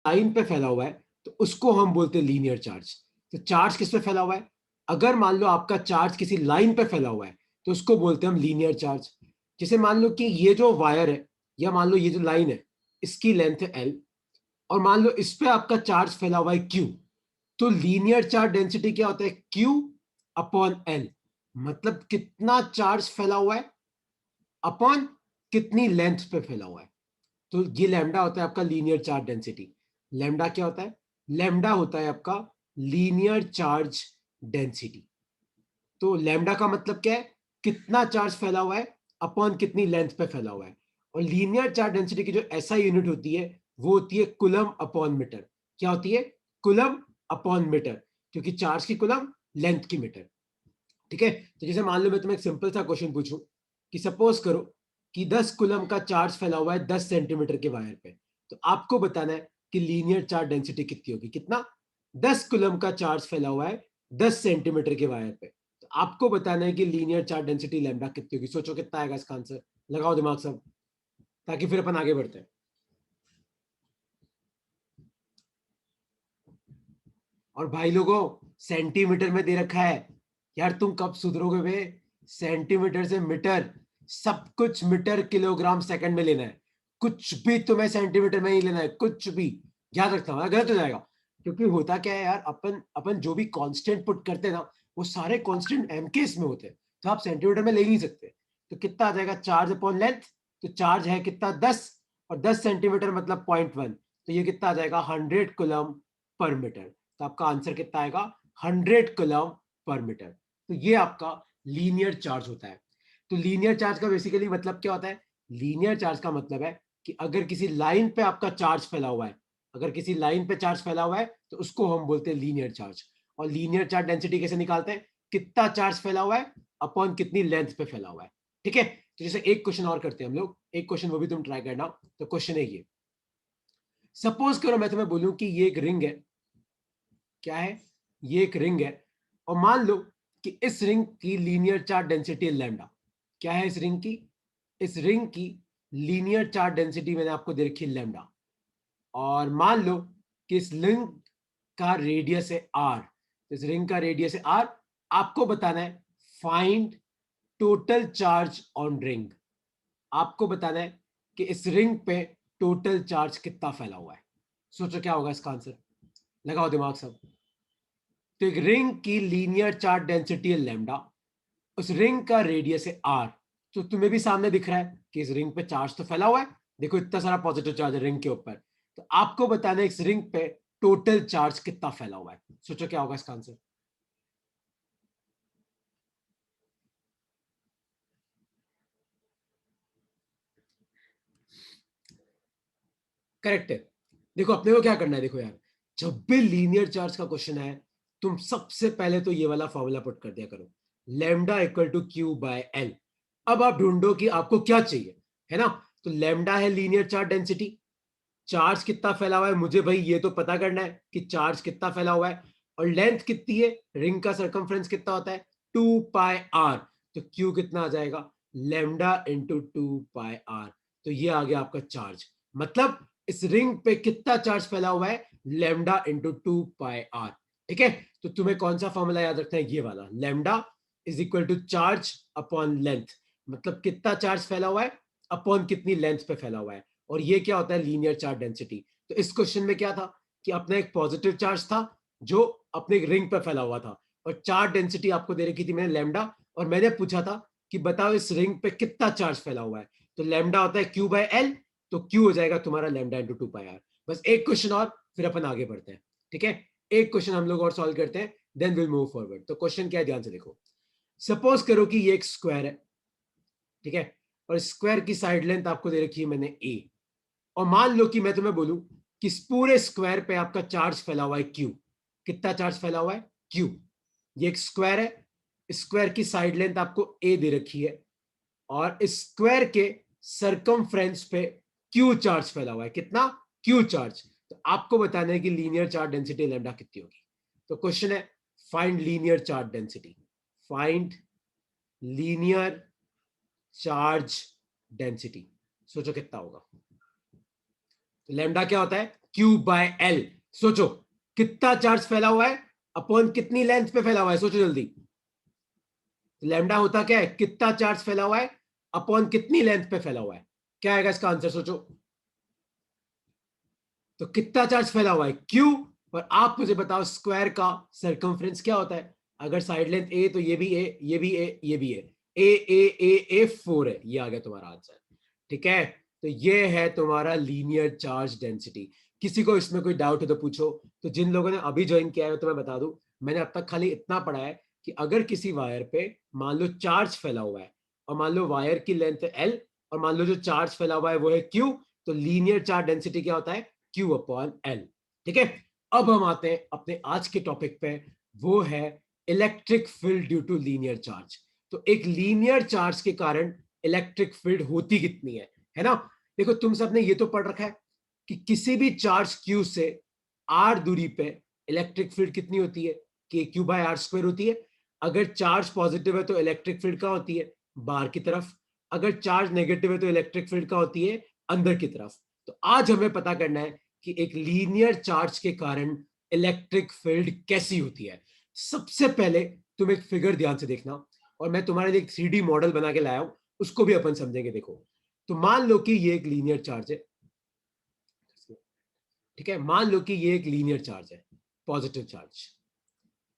Line पे फैला हुआ है तो उसको हम बोलते हैं लीनियर चार्ज। तो चार्ज किस पे फैला हुआ है? अगर मान लो आपका चार्ज किसी लाइन पे फैला हुआ है तो उसको बोलते हैं हम लीनियर चार्ज। जैसे मान लो कि ये जो वायर है या मान लो ये जो लाइन है, इसकी लेंथ है L, और मान लो इस पे आपका चार्ज फैला हुआ है Q। तो लीनियर चार्ज डेंसिटी क्या होता है? Q upon L। मतलब कितना चार्ज फैला हुआ है अपॉन कितनी लेंथ पे फैला हुआ है। तो ये लैम्डा होता है आपका लीनियर चार्ज डेंसिटी। लैम्डा क्या होता है? लैम्डा होता है आपका लीनियर चार्ज डेंसिटी। तो लैम्डा का मतलब क्या है? कितना चार्ज फैला हुआ है अपॉन कितनी लेंथ पे फैला हुआ है। और लीनियर चार्ज डेंसिटी की जो एसआई यूनिट होती है वो होती है कूलम अपॉन मीटर। क्या होती है? कूलम अपॉन मीटर, क्योंकि चार्ज की कूलम, लेंथ की मीटर। ठीक है। तो जैसे मान लो मैं तुम्हें एक सिंपल सा क्वेश्चन पूछूं कि सपोज करो कि 10 कूलम का चार्ज फैला हुआ है 10 सेंटीमीटर के वायर पे। तो आपको बताना है कि लीनियर चार्ज डेंसिटी कितनी होगी। कितना? 10 कूलम का चार्ज फैला हुआ है 10 सेंटीमीटर के वायर पे। तो आपको बताना है कि लीनियर चार्ज डेंसिटी लैम्डा कितनी होगी। सोचो कितना आएगा इसका आंसर, लगाओ दिमाग सब, ताकि फिर अपन आगे बढ़ते हैं। और भाई लोगों, सेंटीमीटर में दे रखा है यार, तुम कब सुधरोगे बे? सेंटीमीटर से मीटर, सब कुछ मीटर किलोग्राम सेकंड में लेना है। कुछ भी तुम्हें सेंटीमीटर में ही लेना है, कुछ भी। याद रखता हूँ, गलत हो जाएगा। क्योंकि होता क्या है यार, अपन अपन जो भी कांस्टेंट पुट करते हैं ना, वो सारे कांस्टेंट एमकेस में होते हैं। तो आप सेंटीमीटर में ले नहीं सकते। तो कितना आ जाएगा? Charge upon length. तो चार्ज है कितना? 10, और 10 सेंटीमीटर मतलब 0.1। तो ये कितना आ जाएगा? 100 कूलम पर मीटर। तो आपका आंसर कितना आएगा? 100 कूलम पर मीटर। तो ये आपका लीनियर चार्ज होता है। तो लीनियर चार्ज का बेसिकली मतलब क्या होता है? लीनियर चार्ज का मतलब है कि अगर किसी लाइन पे आपका चार्ज फैला हुआ है, अगर किसी लाइन पे चार्ज फैला हुआ है तो उसको हम बोलते हैं लीनियर चार्ज। और लीनियर चार्ज डेंसिटी कैसे निकालते हैं? कितना चार्ज फैला हुआ है अपॉन कितनी लेंथ पे फैला हुआ है। ठीक है। तो जैसे एक क्वेश्चन और करते हैं हम लोग, एक क्वेश्चन वो भी तुम ट्राई करना। तो क्वेश्चन है ये, सपोज करो मैं तुम्हें बोलूं कि ये एक रिंग है। क्या है? ये एक रिंग है, और मान लो कि इस रिंग की लीनियर चार्ज डेंसिटी है लैम्डा। क्या है इस रिंग की? इस रिंग की लीनियर चार्ज डेंसिटी मैंने आपको दे रखी है लैम्डा। और मान लो कि इस रिंग का रेडियस है आर। इस रिंग का रेडियस है आर। आपको बताना है find total charge on ring. आपको बताना है कि इस रिंग पे टोटल चार्ज कितना फैला हुआ है। सोचो क्या होगा इसका आंसर, लगाओ दिमाग सब। तो एक रिंग की लीनियर चार्ज डेंसिटी है लैम्डा, उस रिंग का रेडियस है आर। तो तुम्हें भी सामने दिख रहा है कि इस रिंग पे चार्ज तो फैला हुआ है। देखो इतना सारा पॉजिटिव चार्ज है रिंग के ऊपर। तो आपको बताना है इस रिंग पे टोटल चार्ज कितना फैला हुआ है। सोचो क्या होगा इसका आंसर। करेक्ट है। देखो अपने को क्या करना है, देखो यार, जब भी लीनियर चार्ज का क्वेश्चन है, तुम सबसे पहले तो ये वाला फॉर्मूला पुट कर दिया करो, lambda equal to Q by L. अब आप ढूंढो कि आपको क्या चाहिए, है ना। तो लैम्डा है लीनियर चार्ज डेंसिटी। चार्ज कितना फैला हुआ है मुझे भाई ये तो पता करना है कि चार्ज कितना फैला हुआ है। और लेंथ कितनी है, रिंग का सरकमफ्रेंस कितना होता है? 2πr। तो क्यू कितना आ जाएगा? Lambda into 2πr। तो ये आ गया आपका चार्ज। मतलब इस रिंग पे कितना चार्ज फैला हुआ है? Lambda into 2πr। ठीक है। तो तुम्हें कौन सा फॉर्मूला याद रखना है? ये वाला, lambda is equal to charge upon length. मतलब कितना चार्ज फैला हुआ है अपॉन कितनी लेंथ पे फैला हुआ है। और ये क्या होता है? Linear charge density. तो इस क्वेश्चन में क्या था कि अपना एक पॉजिटिव चार्ज था जो अपने एक रिंग पर फैला हुआ था, और चार्ज डेंसिटी आपको दे रखी थी मैंने लैम्डा। और मैंने पूछा था कि बताओ इस रिंग पे कितना चार्ज फैला हुआ है। तो लैम्डा होता है क्यू बाय एल। तो क्यू हो जाएगा तुम्हारा लैम्डा इंटू 2πr। बस एक क्वेश्चन और, फिर अपन आगे बढ़ते हैं। ठीक है। एक क्वेश्चन हम लोग और सॉल्व करते हैं, देन विल मूव फॉरवर्ड। तो क्वेश्चन क्या है, ध्यान से देखो। सपोज करो कि ये एक स्क्वायर है। ठीक है। और स्क्वायर की साइड लेंथ आपको दे रखी है मैंने ए। और मान लो कि मैं तुम्हें बोलूं कि इस पूरे स्क्वायर पे आपका चार्ज फैला हुआ है क्यू। कितना चार्ज फैला हुआ है? क्यू। ये एक स्क्वायर है, स्क्वायर की साइड लेंथ आपको ए दे रखी है, और स्क्वायर के सरकमफ्रेंस पे क्यू चार्ज फैला हुआ है। कितना? Q charge. तो आपको बताना है कि लीनियर चार्ज डेंसिटी लैम्डा कितनी होगी। तो क्वेश्चन है find linear charge density. Find linear charge density. सोचो कितना होगा। तो लैम्डा क्या होता है? Q by L। सोचो कितना चार्ज फैला हुआ है अपॉन कितनी लेंथ पे फैला हुआ है, सोचो जल्दी। लैम्डा होता क्या है, कितना चार्ज फैला हुआ है अपॉन कितनी लेंथ पे फैला हुआ है, क्या आएगा इसका आंसर सोचो। तो कितना चार्ज फैला हुआ है Q, और आप मुझे बताओ स्क्वायर का सर्कमफ्रेंस क्या होता है। अगर साइड लेंथ A तो ये भी A, ये भी A, ये भी A, A 4 है, ये आ गया तुम्हारा आंसर। ठीक है, तो ये है तुम्हारा लीनियर चार्ज डेंसिटी। किसी को इसमें कोई डाउट है तो पूछो। तो जिन लोगों ने अभी ज्वाइन किया है तो मैं बता दूं, मैंने अब तक खाली इतना पढ़ा है कि अगर किसी वायर पे मान लो चार्ज फैला हुआ है और मान लो वायर की लेंथ है L और मान लो जो चार्ज फैला हुआ है वो है Q, तो लीनियर चार्ज डेंसिटी क्या होता है, Q अपॉन L। ठीक है, अब हम आते हैं अपने आज के टॉपिक पे, वो है electric field due to linear charge. तो एक लीनियर चार्ज के कारण इलेक्ट्रिक फील्ड होती कितनी है ना। देखो तुम सबने ये तो पढ़ रखा है कि किसी भी चार्ज Q से R दूरी पे इलेक्ट्रिक फील्ड कितनी होती है, कि Q बाय आर स्क्वायर होती है। अगर चार्ज पॉजिटिव है तो इलेक्ट्रिक फील्ड क्या होती है, बाहर की तरफ। अगर चार्ज नेगेटिव है तो इलेक्ट्रिक फील्ड क्या होती है, अंदर की तरफ। तो आज हमें पता करना है कि एक लीनियर चार्ज के कारण इलेक्ट्रिक फील्ड कैसी होती है। सबसे पहले तुम एक फिगर ध्यान से देखना, और मैं तुम्हारे लिए एक 3D मॉडल बना के लाया हूं, उसको भी अपन समझेंगे। देखो, तो मान लो कि ये एक लीनियर चार्ज है। ठीक है, मान लो कि ये एक लीनियर चार्ज है, पॉजिटिव चार्ज।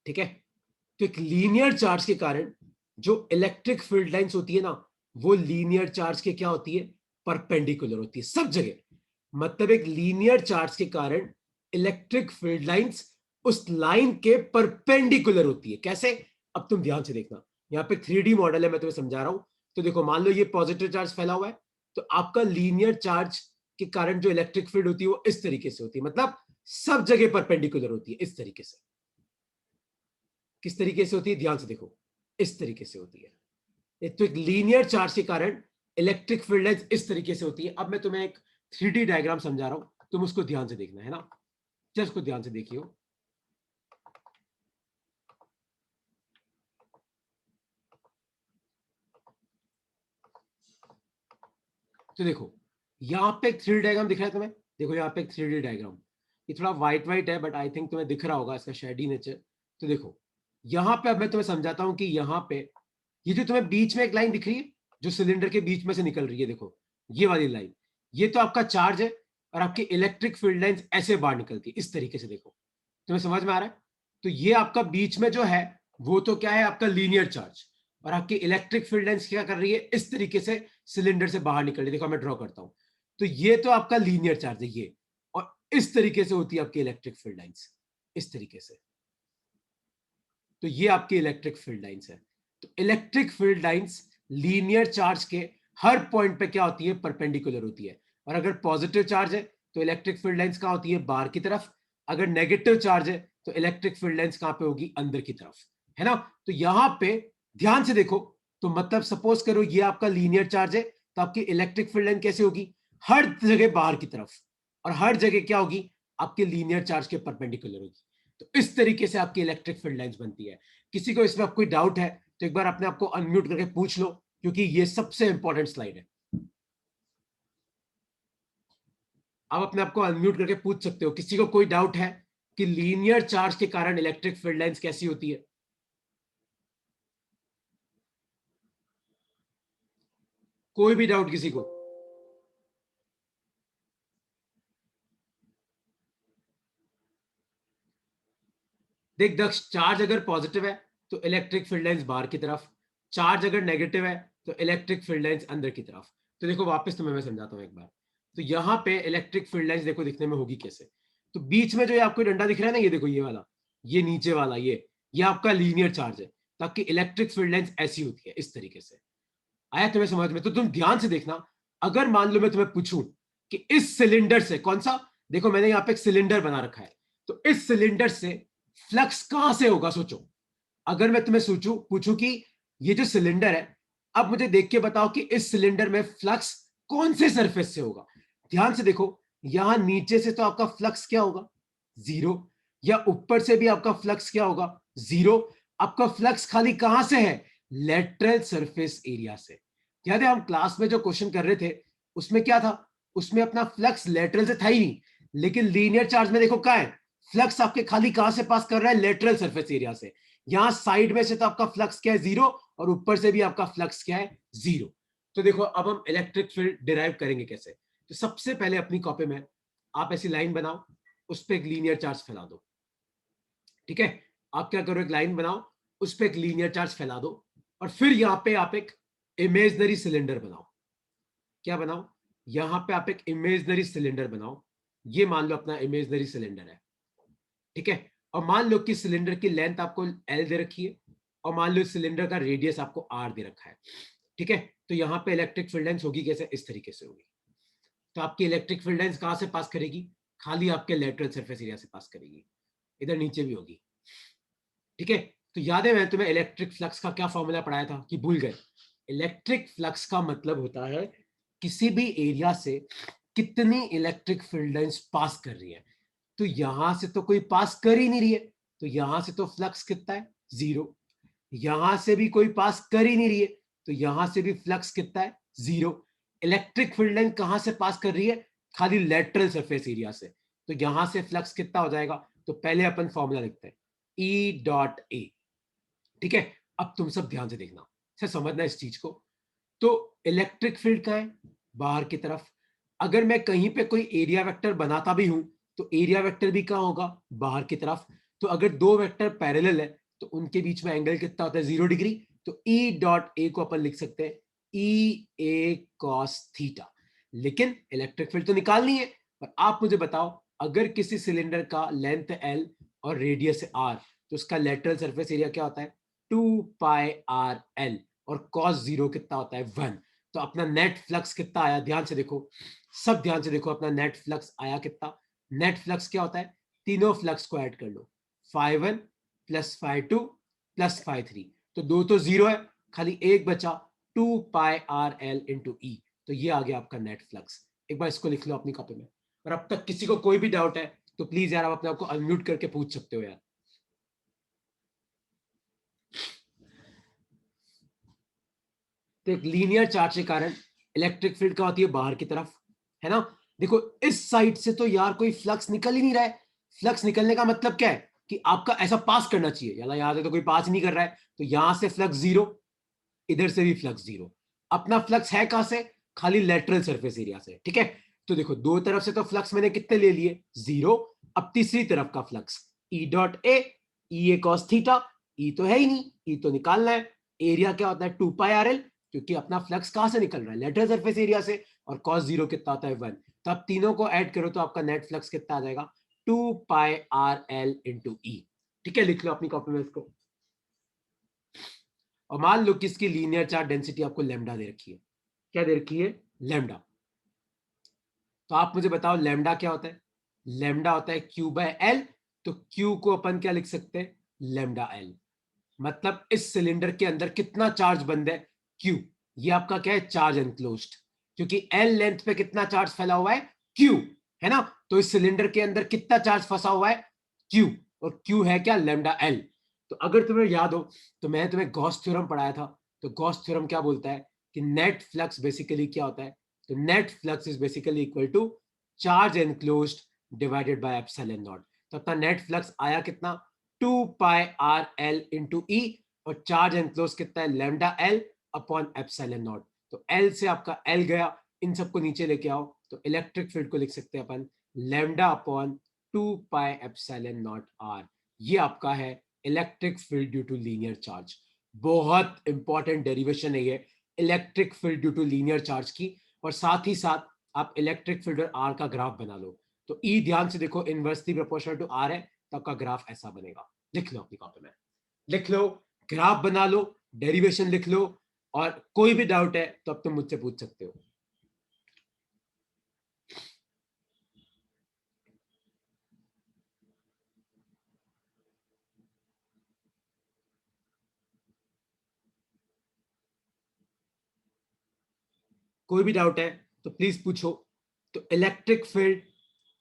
ठीक है, तो एक लीनियर चार्ज के कारण जो इलेक्ट्रिक फील्ड लाइंस होती है ना, वो लीनियर चार्ज के क्या होती है, परपेंडिकुलर होती है सब जगह। मतलब एक लीनियर चार्ज के कारण इलेक्ट्रिक फील्ड लाइंस उस लाइन के परपेंडिकुलर होती है। कैसे, अब तुम ध्यान से देखना, यहाँ पे 3D मॉडल है, मैं तुम्हें समझा रहा हूं। तो देखो मान लो ये पॉजिटिव चार्ज फैला हुआ है, तो आपका लीनियर चार्ज के कारण जो इलेक्ट्रिक फील्ड होती है वो इस तरीके से होती है, मतलब सब जगह परपेंडिकुलर होती है इस तरीके से। किस तरीके से होती है, ध्यान से देखो, इस तरीके से होती है। तो एक लीनियर चार्ज के कारण इलेक्ट्रिक फील्ड लाइंस इस तरीके से होती है। अब मैं तुम्हें एक 3D डायग्राम समझा रहा हूं, तुम उसको ध्यान से देखना है ना, जस्ट को ध्यान से देखियो। तो देखो यहाँ पे एक 3D डायग्राम दिख रहा है तुम्हें, देखो यहाँ पे एक 3D डायग्राम, ये थोड़ा व्हाइट व्हाइट है बट आई थिंक तुम्हें दिख रहा होगा, इसका शेडी नेचर। तो देखो यहाँ पे अब मैं तुम्हें समझाता हूं कि यहाँ पे ये जो तुम्हें बीच में एक लाइन दिख रही है, जो सिलेंडर के बीच में से निकल रही है, देखो ये वाली लाइन, ये तो आपका चार्ज है, और आपकी इलेक्ट्रिक फील्ड लाइंस ऐसे बाहर निकलती है इस तरीके से। देखो तुम्हें समझ में आ रहा है, तो ये आपका बीच में जो है वो तो क्या है, आपका लीनियर चार्ज, और आपकी इलेक्ट्रिक फील्ड लाइंस क्या कर रही है, इस तरीके से सिलेंडर से बाहर निकल रही है। देखो मैं ड्रॉ करता हूं, तो ये तो आपका लीनियर चार्ज है ये, और इस तरीके से होती है आपकी इलेक्ट्रिक फील्ड लाइंस, इस तरीके से। तो ये आपकी इलेक्ट्रिक फील्ड लाइंस है। तो electric field lines linear charge के हर पॉइंट पे क्या होती है, परपेंडिकुलर होती है। और अगर पॉजिटिव चार्ज है तो इलेक्ट्रिक फील्ड लाइंस कहां होती है, बाहर की तरफ। अगर नेगेटिव चार्ज है तो इलेक्ट्रिक फील्ड लाइंस कहां पे होगी, अंदर की तरफ, है ना। तो यहां पे ध्यान से देखो, तो मतलब सपोज करो ये आपका लीनियर चार्ज है, तो आपकी इलेक्ट्रिक फील्ड लाइन कैसे होगी, हर जगह बाहर की तरफ, और हर जगह क्या होगी, आपके लीनियर चार्ज के परपेंडिकुलर होगी। तो इस तरीके से आपकी इलेक्ट्रिक फील्ड लाइंस बनती है। किसी को इसमें कोई डाउट है तो एक बार अपने आप को अनम्यूट करके पूछ लो, क्योंकि ये सबसे इंपॉर्टेंट स्लाइड है। आप अपने आप को अनम्यूट करके पूछ सकते हो, किसी को कोई डाउट है कि लीनियर चार्ज के कारण इलेक्ट्रिक फील्ड लाइंस कैसी होती है। कोई भी डाउट किसी को। देख दक्ष, चार्ज अगर पॉजिटिव है तो इलेक्ट्रिक फील्ड लाइंस बाहर की तरफ, चार्ज अगर नेगेटिव है तो इलेक्ट्रिक फील्ड लाइंस अंदर की तरफ। तो देखो वापस तुम्हें मैं समझाता हूं एक बार। तो यहां पे इलेक्ट्रिक फील्ड लाइंस देखो दिखने में होगी कैसे। तो बीच में जो ये आपको डंडा दिख रहा है ना, ये देखो ये वाला, ये नीचे वाला, ये आपका लीनियर चार्ज है, ताकि इलेक्ट्रिक फील्ड लाइंस ऐसी होती है इस तरीके से। आया तुम्हें समझ में, तो तुम ध्यान से देखना। अगर मान लो मैं तुम्हें पूछूं कि इस सिलेंडर से कौन सा, देखो मैंने यहां पे एक सिलेंडर बना रखा है, तो इस सिलेंडर से फ्लक्स कहां से होगा, सोचो। अगर मैं तुम्हें सोचूं पूछूं कि ये जो सिलेंडर है, अब मुझे देख के बताओ कि इस सिलेंडर में फ्लक्स कौन से सरफेस से होगा। ध्यान से देखो, यहां नीचे से तो आपका फ्लक्स क्या होगा, जीरो, या ऊपर से भी आपका फ्लक्स क्या होगा, जीरो। आपका फ्लक्स खाली कहां से है, लेटरल सरफेस एरिया से। याद है हम क्लास में जो क्वेश्चन कर रहे थे उसमें क्या था, उसमें अपना फ्लक्स लेटरल से था ही नहीं, लेकिन लीनियर चार्ज में देखो क्या है, फ्लक्स आपके खाली कहां से पास कर रहा है, लेटरल सरफेस एरिया से। यहां साइड में से तो आपका फ्लक्स क्या है, जीरो, और ऊपर से भी आपका फ्लक्स क्या है, जीरो। तो देखो अब हम इलेक्ट्रिक फील्ड डिराइव करेंगे कैसे। तो सबसे पहले अपनी कॉपी में आप ऐसी लाइन बनाओ, उस पर एक लीनियर चार्ज फैला दो। ठीक है, आप क्या करो, एक लाइन बनाओ, उस पर एक लीनियर चार्ज फैला दो, और फिर यहां पे आप एक इमेजनरी सिलेंडर बनाओ। क्या बनाओ, यहां पे आप एक इमेजनरी सिलेंडर बनाओ। ये मान लो अपना इमेजनरी सिलेंडर है। ठीक है, और मान लो कि सिलेंडर की लेंथ आपको एल दे रखी है, और मान लो सिलेंडर का रेडियस आपको आर दे रखा है। ठीक है, तो यहां पे इलेक्ट्रिक फील्ड लाइंस होगी कैसे, इस तरीके से होगी। तो आपकी इलेक्ट्रिक फील्ड लाइंस कहां से पास करेगी, खाली आपके लेटरल सरफेस एरिया से पास करेगी, इधर नीचे भी होगी। ठीक है, तो याद है मैंने तुम्हें इलेक्ट्रिक फ्लक्स का क्या फॉर्मूला पढ़ाया था कि भूल गए। इलेक्ट्रिक फ्लक्स का मतलब होता है किसी भी एरिया से कितनी इलेक्ट्रिक फील्ड लाइंस पास कर रही है। तो यहां से तो कोई पास कर ही नहीं रही है, तो यहां से तो फ्लक्स कितना है, जीरो। यहां से भी कोई पास कर ही नहीं रही है, तो यहां से भी फ्लक्स कितना है, जीरो। इलेक्ट्रिक फील्ड लाइन कहां से पास कर रही है, खाली लेटरल सरफेस एरिया से, तो यहां से फ्लक्स कितना हो जाएगा। तो पहले अपन फॉर्मूला लिखते हैं, ई डॉट ए। ठीक है, अब तुम सब ध्यान से देखना, से समझना इस चीज को। तो इलेक्ट्रिक फील्ड का है बाहर की तरफ, अगर मैं कहीं पे कोई एरिया वेक्टर बनाता भी हूं, तो एरिया वेक्टर भी कहां होगा, बाहर की तरफ। तो अगर दो वेक्टर पैरेलल है, तो उनके बीच में एंगल कितना होता है, 0 डिग्री। तो ई डॉट ए को अपन लिख सकते हैं ई ए कॉस थीटा। लेकिन इलेक्ट्रिक फील्ड तो निकालनी है, पर आप मुझे बताओ, अगर किसी सिलेंडर का लेंथ एल और रेडियस आर, तो उसका लेटरल सरफेस एरिया क्या होता है, 2πr l, और कॉस जीरो कितना होता है, 1। तो अपना नेट फ्लक्स कितना आया, ध्यान से देखो, सब ध्यान से देखो, अपना नेट फ्लक्स आया कितना। नेट फ्लक्स क्या होता है, तीनों फ्लक्स को ऐड कर लो, φ1 प्लस φ2 प्लस φ3। तो दो तो जीरो है, खाली एक बचा, 2πr l इंटू ई। तो ये आ गया आपका नेट फ्लक्स। एक बार इसको लिख लो अपनी कॉपी में। और अब तक किसी को कोई भी डाउट है तो प्लीज यार आप अपने आप को अनम्यूट करके पूछ सकते हो यार। तो एक लीनियर चार्ज के कारण इलेक्ट्रिक फील्ड क्या होती है, बाहर की तरफ, है ना। देखो इस साइड से तो यार कोई फ्लक्स निकल ही नहीं रहा है। फ्लक्स निकलने का मतलब क्या है कि आपका ऐसा पास करना चाहिए, यार यहां से तो कोई पास ही नहीं कर रहा है, तो यहां से फ्लक्स जीरो, इधर से भी फ्लक्स जीरो। अपना फ्लक्स है कहां से, खाली लेटरल सरफेस एरिया से। ठीक है, तो देखो दो तरफ से तो फ्लक्स मैंने कितने ले लिए, जीरो। अब तीसरी तरफ का flux E dot A, E A cos theta, E तो है ही नहीं, ई तो निकालना है। एरिया क्या होता है, 2πr l, क्योंकि अपना फ्लक्स कहां से निकल रहा है, लेटरल सरफेस एरिया से, और कॉस जीरो कितना होता है, 1। तो आप तीनों को ऐड करो तो आपका नेट फ्लक्स कितना आ जाएगा, 2πr l इंटू ई। ठीक है, लिख लो अपनी कॉपी में इसको। और मान लो कि इसकी लीनियर चार्ज डेंसिटी आपको लैम्डा दे रखी है। क्या दे रखी है, लैम्डा। तो आप मुझे बताओ लैम्डा क्या होता है, लैम्डा होता है Q/L। तो Q को अपन क्या लिख सकते हैं, लैम्डा L। मतलब इस सिलेंडर के अंदर कितना चार्ज बंद है, Q। ये आपका क्या है, चार्ज एनक्लोज्ड, क्योंकि L लेंथ पे कितना चार्ज फैला हुआ है, Q, है ना। तो इस सिलेंडर के अंदर कितना चार्ज फंसा हुआ है, Q, और Q है क्या, लैम्डा L। तो अगर तुम्हें याद हो तो मैंने तुम्हें गॉस थ्योरम पढ़ाया था। तो गॉस थ्योरम क्या बोलता है कि नेट फ्लक्स बेसिकली क्या होता है, तो net flux is basically equal to charge enclosed divided by epsilon not. तो अपना नेट फ्लक्स आया कितना, 2πr l इंटू ई, और चार्ज एनक्लोज कितना है, lambda L upon epsilon not. तो एल से आपका एल गया, इन सबको नीचे लेके आओ, तो इलेक्ट्रिक फील्ड को लिख सकते हैं अपन lambda upon 2π epsilon not are. ये आपका है electric field due to linear charge. बहुत इंपॉर्टेंट डेरिवेशन है ये, electric field due to linear charge की। और साथ ही साथ आप इलेक्ट्रिक फील्ड और आर का ग्राफ बना लो। तो ई ध्यान से देखो, इनवर्सली प्रोपोर्शनल टू आर है, तो आपका ग्राफ ऐसा बनेगा। लिख लो अपनी कॉपी में, लिख लो, ग्राफ बना लो, डेरिवेशन लिख लो, और कोई भी डाउट है तो अब तुम मुझसे पूछ सकते हो। कोई भी डाउट है तो प्लीज पूछो। तो इलेक्ट्रिक फील्ड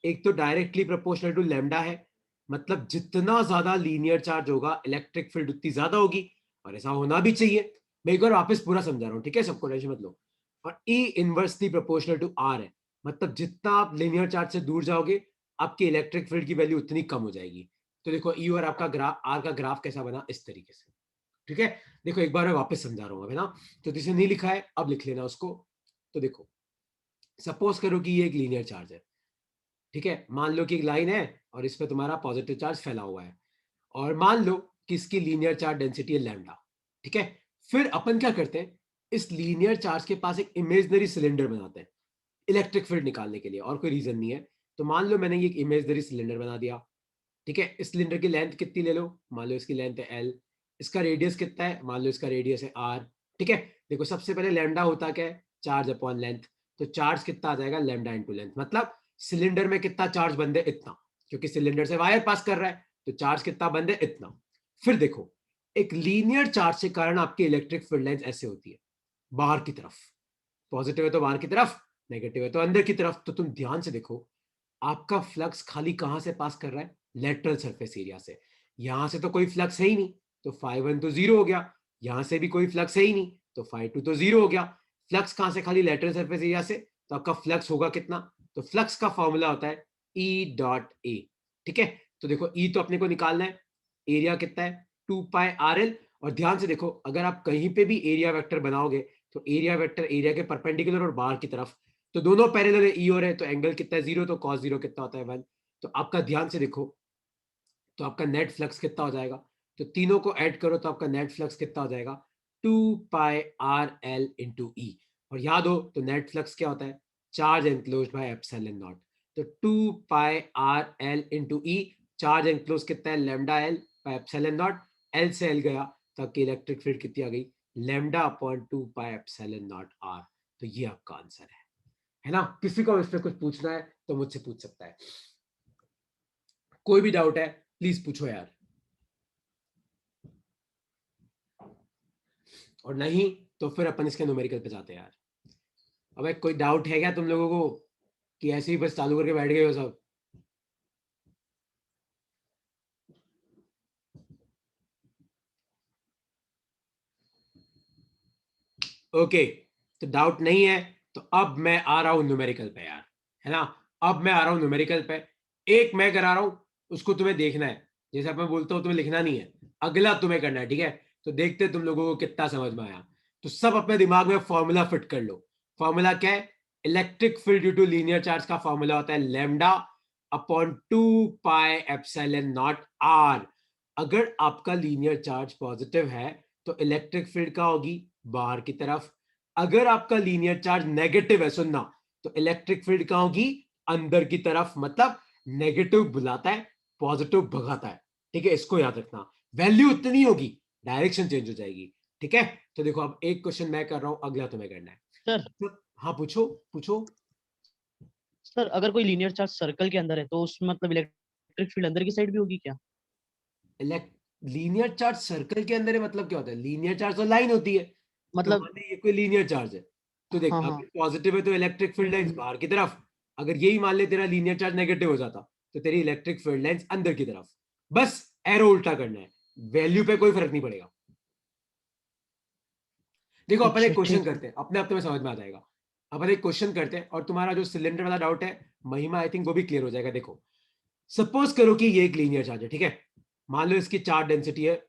एक तो डायरेक्टली प्रोपोर्शनल टू लैम्डा है, मतलब जितना ज्यादा लीनियर चार्ज होगा इलेक्ट्रिक फील्ड उतनी ज्यादा होगी, और ऐसा होना भी चाहिए। मैं एक बार वापस पूरा समझा रहा हूँ, ठीक है, सबको टेंशन मत लो। और ई इनवर्सली प्रोपोर्शनल टू आर है, मतलब जितना आप लीनियर चार्ज से दूर जाओगे आपकी इलेक्ट्रिक फील्ड की वैल्यू उतनी कम हो जाएगी। तो देखो ई और आपका ग्राफ, आर का ग्राफ कैसा बना, इस तरीके से, ठीक है। देखो एक बार मैं वापस समझा रहा हूँ, है ना, तो जिसे नहीं लिखा है अब लिख लेना उसको। तो देखो सपोज करो कि ये एक लीनियर चार्ज है, ठीक है। मान लो कि एक लाइन है और इस पे तुम्हारा पॉजिटिव चार्ज फैला हुआ है, और मान लो कि इसकी लीनियर चार्ज डेंसिटी है लैम्डा, ठीक है। फिर अपन क्या करते हैं, इस लीनियर चार्ज के पास एक इमेजिनरी सिलेंडर बनाते हैं इलेक्ट्रिक फील्ड निकालने के लिए, और कोई रीजन नहीं है। तो मान लो मैंने ये एक इमेजिनरी सिलेंडर बना दिया, ठीक है। इस सिलेंडर की लेंथ कितनी ले लो, मान लो इसकी लेंथ है एल, इसका रेडियस कितना है, मान लो इसका रेडियस है आर, ठीक है। देखो सबसे पहले लैम्डा होता क्या है, चार्ज अपॉन लेंथ। तो चार्ज कितना आ जाएगा, लैम्डा इंटू लेंथ, मतलब सिलेंडर में कितना चार्ज बंद है, इतना, क्योंकि सिलेंडर से वायर पास कर रहा है, तो चार्ज कितना बंद है, इतना। फिर देखो एक लीनियर चार्ज के कारण आपकी इलेक्ट्रिक फील्ड लाइंस ऐसे होती है, बाहर की तरफ, पॉजिटिव है तो बाहर की तरफ, नेगेटिव है तो अंदर की तरफ। तो तुम ध्यान से देखो आपका फ्लक्स खाली कहां से पास कर रहा है, लेटरल सरफेस एरिया से। यहां से तो कोई फ्लक्स है ही नहीं, तो फाई वन तो जीरो हो गया। यहां से भी कोई फ्लक्स है ही नहीं, तो फाई टू तो जीरो हो गया। फ्लक्स कहां से, खाली लेटरल सरफेस एरिया से, तो आपका फ्लक्स होगा कितना, तो फ्लक्स का फॉर्मूला होता है ई डॉट ए, ठीक है। तो देखो ई तो अपने को निकालना है, एरिया कितना है 2πrl। और ध्यान से देखो अगर आप कहीं पे भी एरिया वेक्टर बनाओगे, तो एरिया वेक्टर एरिया के परपेंडिकुलर और बाहर की तरफ, तो दोनों पैरेलल है, ई और है, तो एंगल कितना है जीरो, तो कॉस जीरो कितना होता है 1। तो आपका ध्यान से देखो, तो आपका नेट फ्लक्स कितना हो जाएगा, तो तीनों को ऐड करो तो आपका नेट फ्लक्स कितना हो जाएगा, 2πrl इंटू ई। और याद हो तो नेट फ्लक्स क्या होता है, charge enclose by epsilon not. तो 2πrl into E, charge enclose कितना है, lambda L by epsilon not, L से एल गया तो आपकी इलेक्ट्रिक फील्ड कितनी आ गई, lambda upon 2π epsilon not are. तो ये आपका आंसर है ना। किसी को इस पे कुछ पूछना है तो मुझसे पूछ सकता है, कोई भी डाउट है प्लीज पूछो यार, और नहीं तो फिर अपन इसके न्यूमेरिकल पे जाते हैं यार। अबे कोई डाउट है क्या तुम लोगों को, कि ऐसे ही बस चालू करके बैठ गए हो सब। ओके, तो डाउट नहीं है, तो अब मैं आ रहा हूं न्यूमेरिकल पे यार, है ना। अब मैं आ रहा हूं न्यूमेरिकल पे, एक मैं करा रहा हूं, उसको तुम्हें देखना है, जैसे मैं बोलता हूं तुम्हें लिखना नहीं है, अगला तुम्हें करना है, ठीक है। तो देखते तुम लोगों को कितना समझ में आया। तो सब अपने दिमाग में फॉर्मूला फिट कर लो। फॉर्मूला क्या है, electric field due to linear charge का फॉर्मूला होता है lambda upon 2π epsilon not R. अगर आपका लीनियर चार्ज पॉजिटिव है तो इलेक्ट्रिक फील्ड का होगी बाहर की तरफ, अगर आपका लीनियर चार्ज नेगेटिव है, सुनना, तो इलेक्ट्रिक फील्ड कहां होगी, अंदर की तरफ, मतलब नेगेटिव बुलाता है, पॉजिटिव भगाता है, ठीक है। इसको याद रखना, वैल्यू उतनी होगी, डायरेक्शन चेंज हो जाएगी, ठीक है। तो देखो अब एक क्वेश्चन मैं कर रहा हूं, अगला तुम्हें करना है। सर तो, हाँ पूछो पूछो। सर अगर कोई लीनियर चार्ज सर्कल के अंदर है तो उसमें मतलब इलेक्ट्रिक फील्ड अंदर की साइड भी होगी क्या? लीनियर चार्ज सर्कल के अंदर है मतलब क्या होता है, लीनियर चार्ज तो लाइन होती है। तो मतलब मान ली ये कोई लीनियर चार्ज है, तो देख हाँ हाँ। अगर पॉजिटिव है तो इलेक्ट्रिक फील्ड लाइंस बाहर की तरफ, अगर यही मान ले तेरा लीनियर चार्ज नेगेटिव हो जाता, तो तेरी इलेक्ट्रिक फील्ड लाइंस अंदर की तरफ। बस एरो उल्टा करना है, वैल्यू पे कोई फर्क नहीं पड़ेगा। देखो अपन एक अच्छा क्वेश्चन ठीक है। करते हैं, अपने आप तुम्हें समझ में आ जाएगा। अपन एक क्वेश्चन करते हैं और तुम्हारा जो सिलेंडर वाला डाउट है महिमा, आई थिंक वो भी क्लियर हो जाएगा। देखो सपोज करो कि ये एक लीनियर चार्ज है, ठीक है। मान लो इसकी चार्ज डेंसिटी है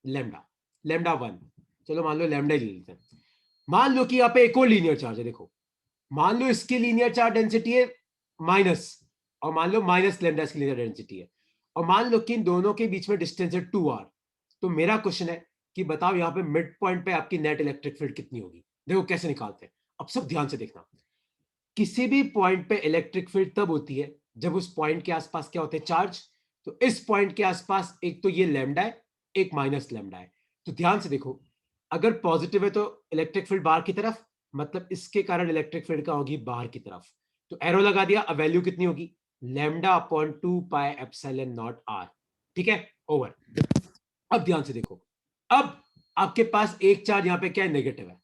लेमडा, लेमडा 1, चलो मान लो लेमडा ही ले लेते हैं। मान लो कि यहाँ पे एक और लीनियर चार्ज है, देखो मान लो इसकी लीनियर चार्ज डेंसिटी है माइनस, और मान लो माइनस लेमडा इसकी लीनियर डेंसिटी है, और मान लो कि इन दोनों के बीच में डिस्टेंस है 2r। तो मेरा क्वेश्चन है कि बताओ यहाँ पे मिड पॉइंट पे आपकी नेट इलेक्ट्रिक फील्ड कितनी होगी। देखो कैसे निकालते हैं, अब सब ध्यान से देखना। किसी भी पॉइंट पे इलेक्ट्रिक फील्ड तब होती है जब उस पॉइंट के आसपास क्या होते हैं, चार्ज। तो इस पॉइंट के आसपास एक तो ये लैम्डा है, एक माइनस लैम्डा है। तो ध्यान से देखो, अगर पॉजिटिव है तो इलेक्ट्रिक फील्ड बाहर की तरफ, मतलब इसके कारण इलेक्ट्रिक फील्ड का होगी बाहर की तरफ। तो एरो लगा दिया, अब वैल्यू कितनी होगी, lambda upon 2π epsilon not R, ठीक है, ओवर। अब ध्यान से देखो, अब आपके पास एक चार्ज यहां पे क्या है, नेगेटिव है,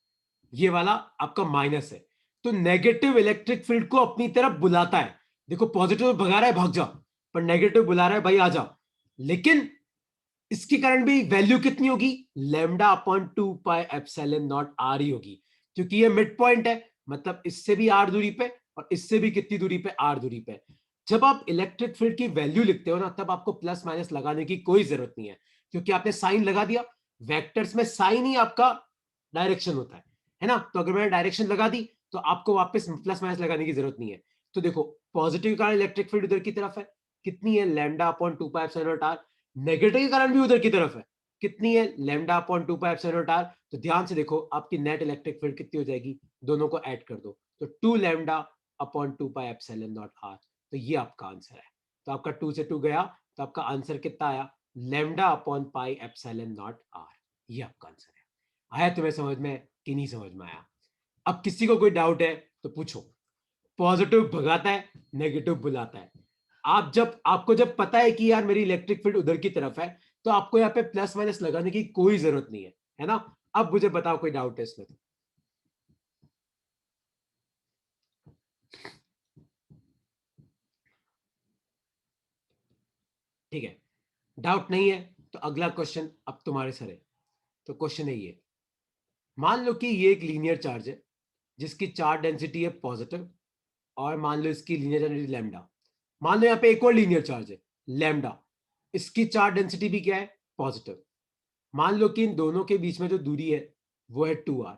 ये वाला आपका माइनस है। तो नेगेटिव इलेक्ट्रिक फील्ड को अपनी तरफ बुलाता है। देखो पॉजिटिव भगा रहा है भाग जा, पर नेगेटिव बुला रहा है भाई आ जा। लेकिन इसके कारण भी वैल्यू कितनी होगी, lambda upon 2π epsilon not R ही होगी, क्योंकि ये मिड पॉइंट है, मतलब इससे भी आर दूरी पे और इससे भी कितनी दूरी पे, आर दूरी पे। जब आप इलेक्ट्रिक फील्ड की वैल्यू लिखते हो ना, तब आपको प्लस माइनस लगाने की कोई जरूरत नहीं है, क्योंकि आपने साइन लगा दिया। वेक्टर्स में साइन ही आपका डायरेक्शन होता है ना। तो अगर मैंने डायरेक्शन लगा दी तो आपको वापस प्लस माइनस लगाने की जरूरत नहीं है। तो देखो, पॉजिटिव के कारण इलेक्ट्रिक फील्ड उधर की तरफ है, कितनी है, lambda upon 2 pi epsilon not r. Negative के कारण भी उधर की तरफ है, कितनी है, lambda upon 2 pi epsilon not are. तो ध्यान से देखो, आपकी नेट इलेक्ट्रिक फील्ड कितनी हो जाएगी, दोनों को ऐड कर दो, तो 2 lambda upon 2 pi epsilon not are. तो ये आपका आंसर है। तो आपका 2 से 2 गया, तो आपका आंसर कितना आया, lambda upon pi epsilon not are. ये आपका आंसर है। आया तुम्हें समझ में कि नहीं समझ में आया? अब किसी को कोई डाउट है तो पूछो। पॉजिटिव भगाता है, नेगेटिव बुलाता है। आपको जब पता है कि यार मेरी इलेक्ट्रिक फील्ड उधर की तरफ है, तो आपको यहाँ पे प्लस माइनस लगाने की कोई जरूरत नहीं है ना। अब मुझे बताओ, कोई डाउट है इसमें? ठीक है, डाउट नहीं है तो अगला क्वेश्चन अब तुम्हारे सर है। तो क्वेश्चन है ये, मान लो कि ये एक लीनियर चार्ज है जिसकी चार्ज डेंसिटी है पॉजिटिव, और मान लो इसकी लीनियर डेंसिटी लैम्डा। मान लो यहाँ पे एक और लीनियर चार्ज है लैम्डा, इसकी चार्ज डेंसिटी भी क्या है, पॉजिटिव। मान लो कि इन दोनों के बीच में जो दूरी है वो है 2r।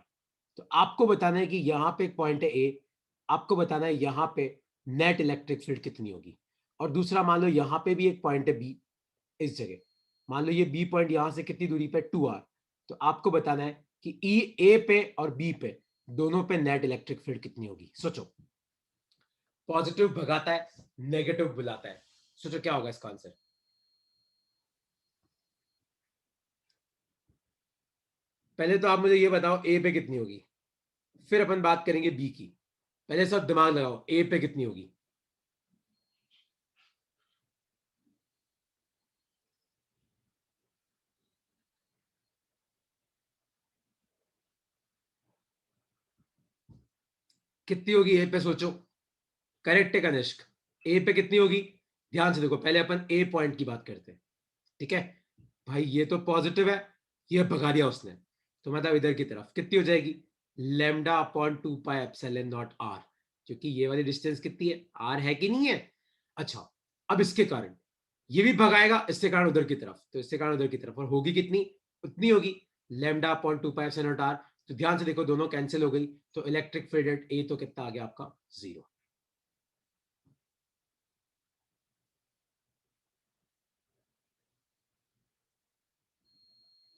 तो आपको बताना है कि यहाँ पे एक पॉइंट है ए, आपको बताना है यहाँ पे नेट इलेक्ट्रिक फील्ड कितनी होगी। और दूसरा, मान लो यहाँ पे भी एक पॉइंट है बी, इस जगह, मान लो ये बी पॉइंट यहाँ से कितनी दूरी पे, 2r। तो आपको बताना है कि ई ए पे और बी पे दोनों पे नेट इलेक्ट्रिक फील्ड कितनी होगी। सोचो, पॉजिटिव भगाता है, नेगेटिव बुलाता है, सोचो क्या होगा इसका आंसर। पहले तो आप मुझे ये बताओ ए पे कितनी होगी, फिर अपन बात करेंगे बी की। पहले सब दिमाग लगाओ, ए पे कितनी होगी। कितनी होगी ए पे, सोचो। करेक्ट है कनिष्क, ए पे कितनी होगी। ध्यान से देखो, पहले अपन ए पॉइंट की बात करते हैं। ठीक है भाई, ये तो पॉजिटिव है, ये भगा दिया उसने, तो मतलब इधर की तरफ कितनी हो जाएगी, lambda upon 2 pi epsilon not r. क्योंकि ये वाली डिस्टेंस कितनी है, आर है कि नहीं है। अच्छा, अब इसके कारण ये भी भगाएगा, इसके कारण उधर की तरफ, तो इसके कारण उधर की तरफ, और होगी कितनी, उतनी होगी, lambda upon 2 pi epsilon not are. तो ध्यान से देखो, दोनों कैंसिल हो गई, तो इलेक्ट्रिक फील्ड एट ए तो कितना आ गया आपका, 0।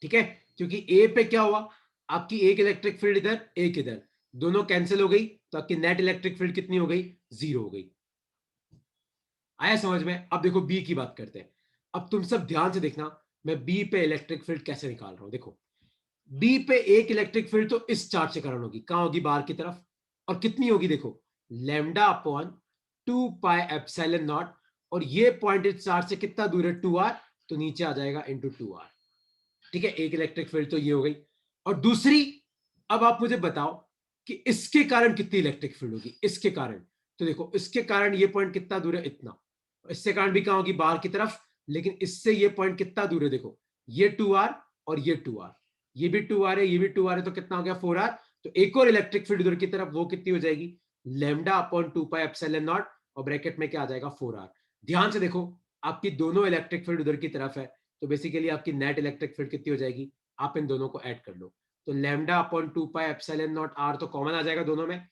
ठीक है, क्योंकि ए पे क्या हुआ, आपकी एक इलेक्ट्रिक फील्ड इधर, एक इधर, दोनों कैंसिल हो गई, तो आपकी नेट इलेक्ट्रिक फील्ड कितनी हो गई, 0 हो गई। आया समझ में? अब देखो बी की बात करते हैं। अब तुम सब ध्यान से देखना, मैं बी पे इलेक्ट्रिक फील्ड कैसे निकाल रहा हूं। देखो, बी पे एक इलेक्ट्रिक फील्ड तो इस चार्ज के कारण होगी, कहां होगी, बाहर की तरफ। और कितनी होगी, देखो, lambda upon 2 pi epsilon not, और ये पॉइंट इस चार्ज से कितना दूर है, 2r, तो नीचे आ जाएगा इंटू 2r। ठीक है, एक इलेक्ट्रिक फील्ड तो ये हो गई। और दूसरी, अब आप मुझे बताओ कि इसके कारण कितनी इलेक्ट्रिक फील्ड होगी, इसके कारण। तो देखो, इसके कारण ये पॉइंट कितना दूर है, इतना। इससे कारण भी कहां होगी, बाहर की तरफ। लेकिन इससे ये पॉइंट कितना दूर है, देखो, ये 2r और ये 2r, ये भी 2r है, ये भी 2r है, तो कितना हो गया, 4r। तो एक और इलेक्ट्रिक फील्ड उधर की तरफ, वो कितनी हो जाएगी, lambda upon 2 pi epsilon not, और ब्रैकेट में क्या आ जाएगा, 4r। ध्यान से देखो, आपकी दोनों इलेक्ट्रिक फील्ड उधर की तरफ है, तो बेसिकली आपकी नेट इलेक्ट्रिक फील्ड कितनी हो जाएगी, आप इन दोनों को ऐड कर लो। तो lambda upon 2 pi epsilon not are तो कॉमन आ जाएगा दोनों में,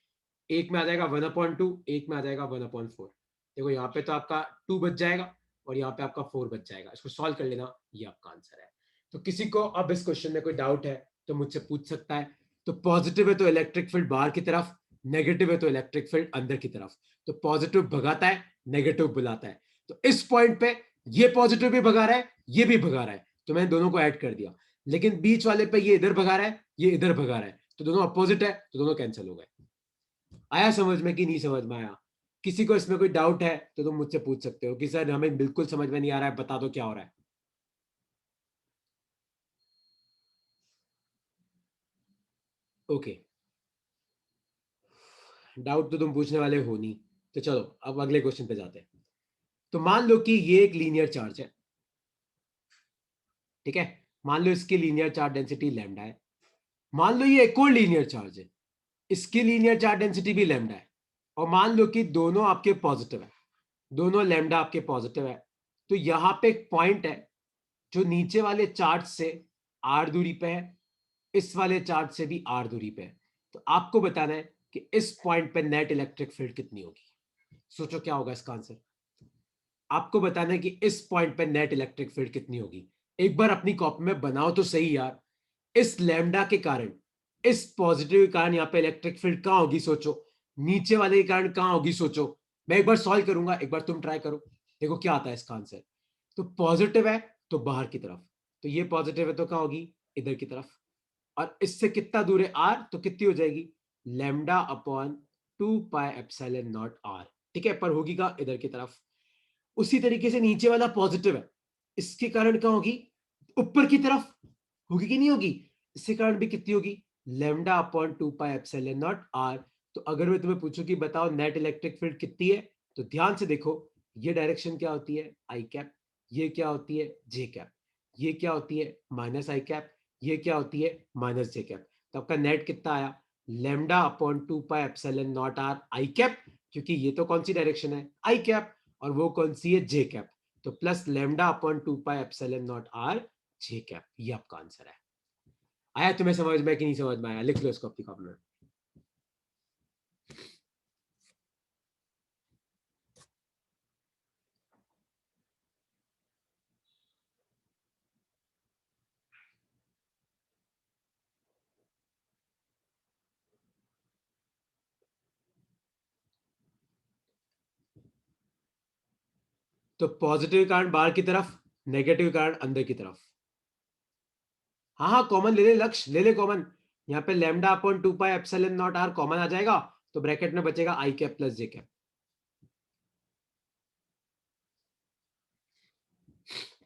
एक में आ जाएगा 1/2, एक में आ जाएगा 1/4। देखो यहाँ पे तो आपका 2 बच जाएगा, और यहाँ पे आपका 4 बच जाएगा। इसको सॉल्व कर लेना, ये आपका आंसर है। तो किसी को अब इस क्वेश्चन में कोई डाउट है तो मुझसे पूछ सकता है। तो पॉजिटिव है तो इलेक्ट्रिक फील्ड बाहर की तरफ, नेगेटिव है तो इलेक्ट्रिक फील्ड अंदर की तरफ। तो पॉजिटिव भगाता है, नेगेटिव बुलाता है। तो इस पॉइंट पे ये पॉजिटिव भी भगा रहा है, ये भी भगा रहा है, तो मैंने दोनों को ऐड कर दिया। लेकिन बीच वाले पे ये इधर भगा रहा है, ये इधर भगा रहा है, तो दोनों अपोजिट है, तो दोनों कैंसिल हो गए। आया समझ में कि नहीं समझ में आया? किसी को इसमें कोई डाउट है तो तुम मुझसे पूछ सकते हो कि सर हमें बिल्कुल समझ में नहीं आ रहा है, बता दो क्या हो रहा है। ओके, डाउट तो तुम पूछने वाले हो नहीं, तो चलो अब अगले क्वेश्चन पे जाते हैं। तो मान लो कि ये एक लीनियर चार्ज है, ठीक है, मान लो इसकी लीनियर चार्ज डेंसिटी लैम्डा है। मान लो ये एक और लीनियर चार्ज है, इसकी लीनियर चार्ज डेंसिटी भी लैम्डा है। और मान लो कि दोनों आपके पॉजिटिव है, दोनों लैम्डा आपके पॉजिटिव है, तो यहां पे एक पॉइंट है जो नीचे वाले चार्ज से r दूरी पे है, इस वाले चार्ज से भी r दूरी पे है। तो आपको बताना है कि इस पॉइंट पे नेट इलेक्ट्रिक फील्ड कितनी होगी। सोचो क्या होगा इसका आंसर। आपको बताना है कि इस पॉइंट पे नेट इलेक्ट्रिक फील्ड कितनी होगी। एक बार अपनी कॉपी में बनाओ तो सही यार। इस लैम्डा के कारण, इस पॉजिटिव के कारण यहाँ पे इलेक्ट्रिक फील्ड कहां होगी सोचो, नीचे वाले के कारण कहां होगी सोचो। मैं एक बार सॉल्व करूंगा, एक बार तुम ट्राई करो, देखो क्या आता है इसका आंसर। तो पॉजिटिव है तो बाहर की तरफ, तो ये पॉजिटिव है तो कहां होगी, इधर की तरफ। और इससे कितना दूर है r, तो कितनी हो जाएगी, lambda upon 2 pi epsilon not r। ठीक है, पर होगी कहां, इधर की तरफ। उसी तरीके से नीचे वाला पॉजिटिव है, इसके कारण क्या होगी, ऊपर की तरफ होगी कि नहीं होगी, इसके कारण भी कितनी होगी, lambda upon 2 pi epsilon not r। तो अगर मैं तुम्हें पूछूं कि बताओ नेट इलेक्ट्रिक फील्ड कितनी है, तो ध्यान से देखो, ये डायरेक्शन क्या होती है आई कैप, ये क्या होती है जे कैप, ये क्या होती है माइनस आई कैप, ये क्या होती है माइनस जे कैप। तो आपका नेट कितना आया, lambda upon 2 pi epsilon not r I cap, क्योंकि ये तो कौन सी डायरेक्शन है आई कैप, और वो कौन सी है जे कैप। तो plus lambda upon 2 pi epsilon not r J cap, ये आपका आंसर है। आया तुम्हें समझ में कि नहीं समझ में आया, लिख लो इसको अपनी कॉपी में। तो पॉजिटिव कारण बाहर की तरफ, नेगेटिव कारण अंदर की तरफ। हाँ हाँ, कॉमन ले ले लक्ष्य, ले ले कॉमन। यहाँ पे lambda upon 2 pi epsilon not r common आ जाएगा, तो ब्रैकेट में बचेगा I cap plus J cap.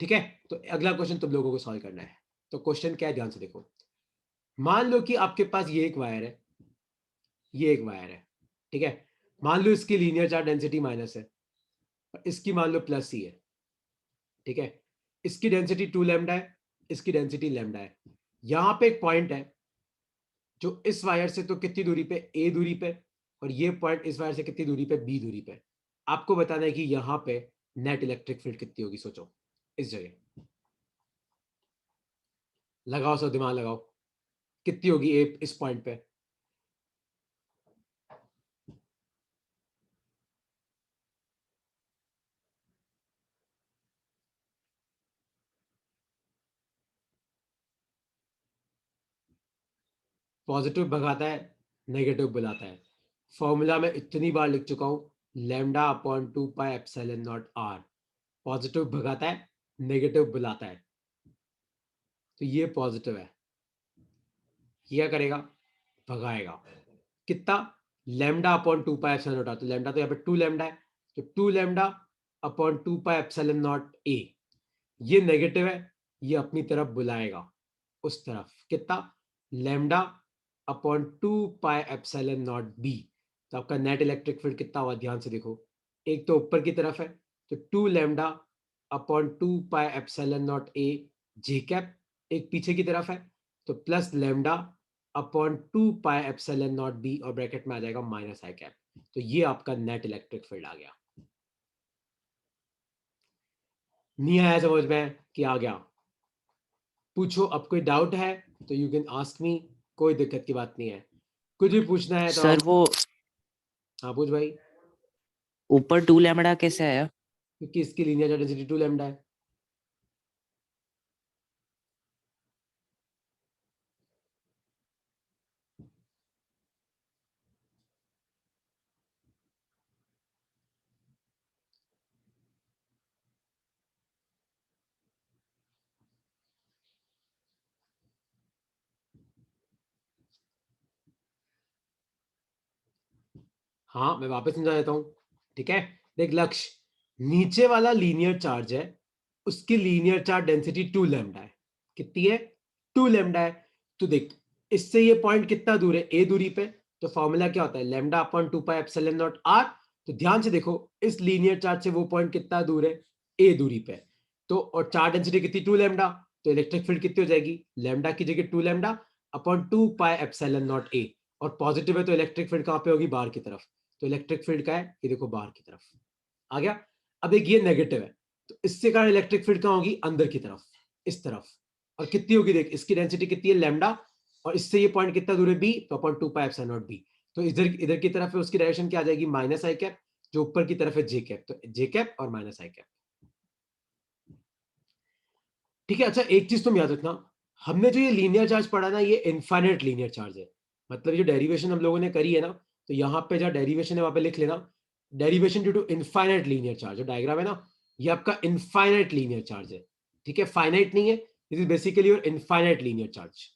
ठीक है, तो अगला क्वेश्चन तुम लोगों को सॉल्व करना है। तो क्वेश्चन क्या है, ध्यान से देखो। मान लो कि आपके पास ये एक वायर है, ये एक वायर है, ठीक है। मान लो इसकी लीनियर चार्ज डेंसिटी माइनस है, और इसकी मान लो प्लस ही है, ठीक है। इसकी डेंसिटी 2 लैम्डा है, इसकी डेंसिटी लैम्डा है। यहां पे एक पॉइंट है जो इस वायर से तो कितनी दूरी पे, ए दूरी पे, और ये पॉइंट इस वायर से कितनी दूरी पे, बी दूरी पे। आपको बताना है कि यहां पे नेट इलेक्ट्रिक फील्ड कितनी होगी, सोचो इस जगह। लगाओ, सो दिमाग लगाओ, कितनी होगी ए इस पॉइंट पे। पॉजिटिव भगाता है, नेगेटिव बुलाता है। फॉर्मूला में इतनी बार लिख चुका हूं, lambda upon 2 pi epsilon not r। Positive भगाता है, नेगेटिव बुलाता है। तो ये पॉजिटिव है, क्या करेगा, भगाएगा। कितना, lambda upon 2 pi epsilon not r। तो लेमडा तो यहाँ पे 2 लेमडा है, तो 2 lambda upon 2 pi epsilon not a। ये नेगेटिव है, ये अपनी तरफ बुलाएगा उस तरफ। कितना, lambda upon 2 pi epsilon not b। तो आपका नेट इलेक्ट्रिक फील्ड कितना हुआ, ध्यान से देखो। एक तो ऊपर की तरफ है, तो 2 lambda upon 2 pi epsilon not a J cap. एक पीछे की तरफ है, तो plus lambda upon 2 pi epsilon not b, और ब्रैकेट में आ जाएगा माइनस आई कैप। तो ये आपका नेट इलेक्ट्रिक फील्ड आ गया। नहीं आया समझ में कि आ गया, पूछो। अब कोई डाउट है तो यू कैन आस्क मी, कोई दिक्कत की बात नहीं है। कुछ भी पूछना है तो सर हम, वो हाँ पूछ भाई। ऊपर 2 लैम्डा कैसे आया? क्योंकि इसकी लीनियर डेंसिटी 2 लैम्डा है। हाँ मैं वापस समझा देता हूँ, ठीक है। देख लक्ष्य, नीचे वाला लीनियर चार्ज है, उसकी लीनियर चार्ज डेंसिटी 2 लैम्डा है। कितनी है, 2 लैम्डा है। तो देख, इससे ये पॉइंट कितना दूर है, ए दूरी पे। तो फॉर्मूला क्या होता है, lambda upon 2 pi epsilon not r। तो ध्यान से देखो, इस लीनियर चार्ज से वो पॉइंट कितना दूर है, ए दूरी पे। तो और चार्ज डेंसिटी कितनी, 2 लैम्डा। तो इलेक्ट्रिक फील्ड कितनी हो जाएगी, लेमडा की जगह 2 lambda upon 2 pi epsilon not a। और पॉजिटिव है तो इलेक्ट्रिक फील्ड कहां पे होगी, बाहर की तरफ। तो इलेक्ट्रिक फील्ड का है, ये देखो बाहर की तरफ आ गया। अब एक ये नेगेटिव है, तो इससे कारण इलेक्ट्रिक फील्ड कहाँ होगी, अंदर की तरफ, इस तरफ। और कितनी होगी देख, इसकी डेंसिटी कितनी है लैम्डा, और इससे ये पॉइंट कितना दूर है बी, तो upon 2 pi epsilon not be. तो इधर इधर की तरफ है, उसकी डायरेक्शन क्या आ जाएगी, माइनस आई कैप, जो ऊपर की तरफ है जे कैप, तो जे कैप और माइनस आई कैप। ठीक है। अच्छा एक चीज तुम याद रखना, हमने जो ये लीनियर चार्ज पढ़ा ना, ये इनफाइनाइट लीनियर चार्ज है। मतलब ये डेरिवेशन हम लोगों ने करी है ना, तो यहाँ पे जहाँ डेरिवेशन है वहां पे लिख लेना, derivation due to infinite linear charge. जो डायग्राम है ना, ये आपका इनफाइनाइट लीनियर चार्ज है। ठीक है, फाइनाइट नहीं है, this is basically your infinite linear charge.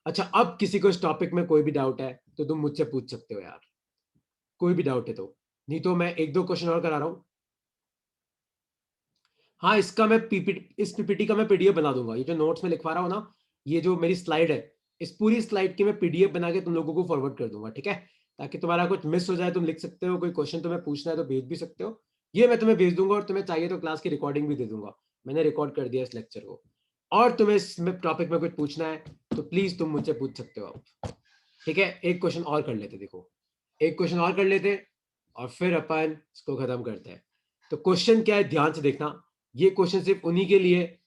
अच्छा अब किसी को इस टॉपिक में कोई भी डाउट है तो तुम मुझसे पूछ सकते हो यार, कोई भी डाउट है तो, नहीं तो मैं एक दो क्वेश्चन और करा रहा हूँ। हाँ इसका मैं पीपीटी, इस पीपीटी का मैं पीडीएफ बना दूंगा, ये जो नोट्स में लिखवा रहा हूँ ना, ये जो मेरी स्लाइड है, इस पूरी स्लाइड की मैं पीडीएफ बना के तुम लोगों को फॉरवर्ड कर दूंगा। ठीक है, ताकि तुम्हारा कुछ मिस हो जाए तुम लिख सकते हो, कोई क्वेश्चन तुम्हें पूछना है तो भेज भी सकते हो। ये मैं तुम्हें भेज दूंगा, और तुम्हें चाहिए तो क्लास की रिकॉर्डिंग भी दे दूंगा, मैंने रिकॉर्ड कर दिया इस लेक्चर को। और तुम्हें इस टॉपिक में कुछ पूछना है तो प्लीज तुम मुझसे पूछ सकते हो आप। ठीक है, एक क्वेश्चन और कर लेते, देखो एक क्वेश्चन और कर लेते और फिर अपन इसको खत्म करते हैं। तो क्वेश्चन क्या है ध्यान से देखना, ये क्वेश्चन सिर्फ उन्हीं के लिए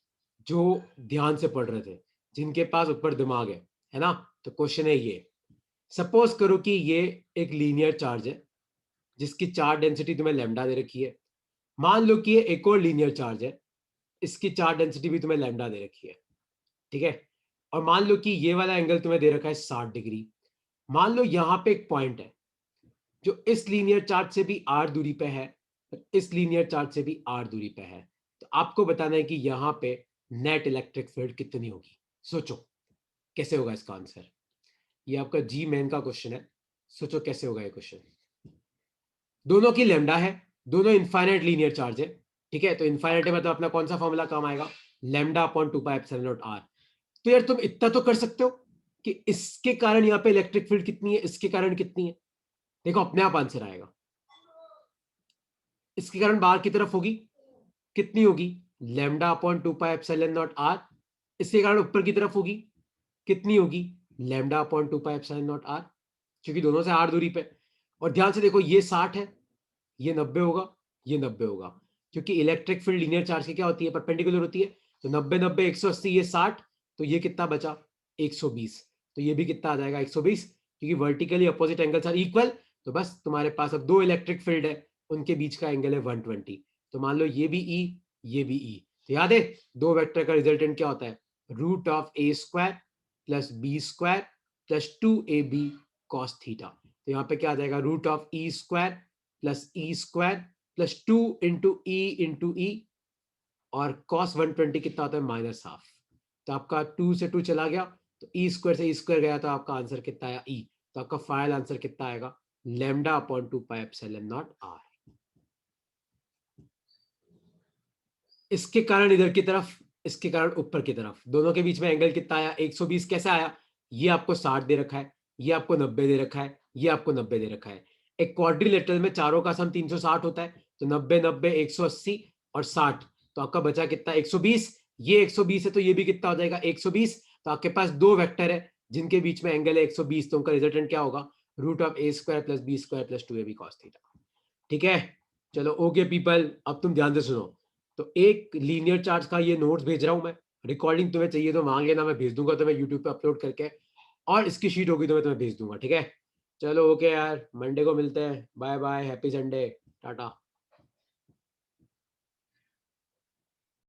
जो ध्यान से पढ़ रहे थे, जिनके पास ऊपर दिमाग है ना। तो क्वेश्चन है ये, सपोज करो कि ये एक लीनियर चार्ज है जिसकी चार्ज डेंसिटी तुम्हें लैम्डा दे रखी है। मान लो कि ये एक और लीनियर चार्ज है, इसकी चार्ज डेंसिटी भी तुम्हें लैम्डा दे रखी है। ठीक है, और मान लो कि ये वाला एंगल तुम्हें दे रखा है 60 डिग्री। मान लो यहां पे एक पॉइंट है जो इस लीनियर चार्ज से भी आर दूरी पे है, और इस लीनियर चार्ज से भी आर दूरी पे है। तो आपको बताना है कि यहां पे नेट इलेक्ट्रिक फील्ड कितनी होगी। सोचो कैसे होगा इसका आंसर, ये आपका जी मेन का क्वेश्चन है, सोचो कैसे होगा ये क्वेश्चन। दोनों की लैम्डा है, दोनों इनफाइनाइट लीनियर चार्ज है। ठीक है, तो इनफाइनाइट है मतलब अपना कौन सा फॉर्मूला काम आएगा, lambda upon 2 pi epsilon not are. तो यार तुम इतना तो कर सकते हो कि इसके कारण यहाँ पे इलेक्ट्रिक फील्ड कितनी है, इसके कारण कितनी है, देखो अपने आप आंसर आएगा। इसके कारण बाहर की तरफ होगी, कितनी होगी, lambda upon 2 pi epsilon not r. इसके कारण ऊपर की तरफ होगी, कितनी होगी, lambda upon 2 pi epsilon not r, क्योंकि दोनों से आर दूरी पे। और ध्यान से देखो ये 60 है, ये 90 होगा, ये 90 होगा, क्योंकि इलेक्ट्रिक फील्ड लीनियर चार्ज की क्या होती है, परपेंडिकुलर होती है। तो 90 90 180, ये 60, तो ये कितना बचा 120, तो ये भी कितना आ जाएगा 120, क्योंकि vertically opposite angles are equal. तो बस तुम्हारे पास अब दो इलेक्ट्रिक फील्ड है, उनके बीच का एंगल है 120। तो मान लो ये भी ई, ये भी ई, तो याद है दो वेक्टर का रिजल्टेंट क्या होता है, root of A square plus B square plus 2ab cos theta. तो यहाँ पे क्या आ जाएगा, root of E square plus E square plus 2 into E, और कॉस 120 कितना होता है, माइनस हाफ। तो आपका 2 से 2 चला गया, तो ई स्क्वायर से ई स्क्वायर गया, तो आपका आंसर कितना आया ई। तो आपका फाइनल आंसर कितना आएगा, lambda upon 2 pi epsilon not r. इसके कारण इधर की तरफ, इसके कारण ऊपर की तरफ, दोनों के बीच में एंगल कितना आया 120। कैसे आया, ये आपको 60 दे रखा है, ये आपको 90 दे रखा है, ये आपको 90 दे रखा है। एक क्वाड्रिलेटरल में चारों का सम 360 होता है, तो 90 90 180 और 60, तो आपका बचा कितना 120। ये 120 है तो ये भी कितना हो जाएगा 120। तो आपके पास दो वेक्टर है जिनके बीच में एंगल है 120, तो उनका रिजल्टेंट क्या होगा, root of A square plus B square plus 2ab cos theta. ठीक है, चलो ओके पीपल, अब तुम ध्यान से सुनो। तो एक लीनियर चार्ज का ये नोट्स भेज रहा हूं मैं, रिकॉर्डिंग तुम्हें चाहिए तो मांग लेना, मैं भेज दूंगा तुम्हें यूट्यूब पे अपलोड करके, और इसकी शीट होगी तो मैं तुम्हें भेज दूंगा। ठीक है, चलो ओके यार, मंडे को मिलते हैं, bye bye, happy Sunday, Tata.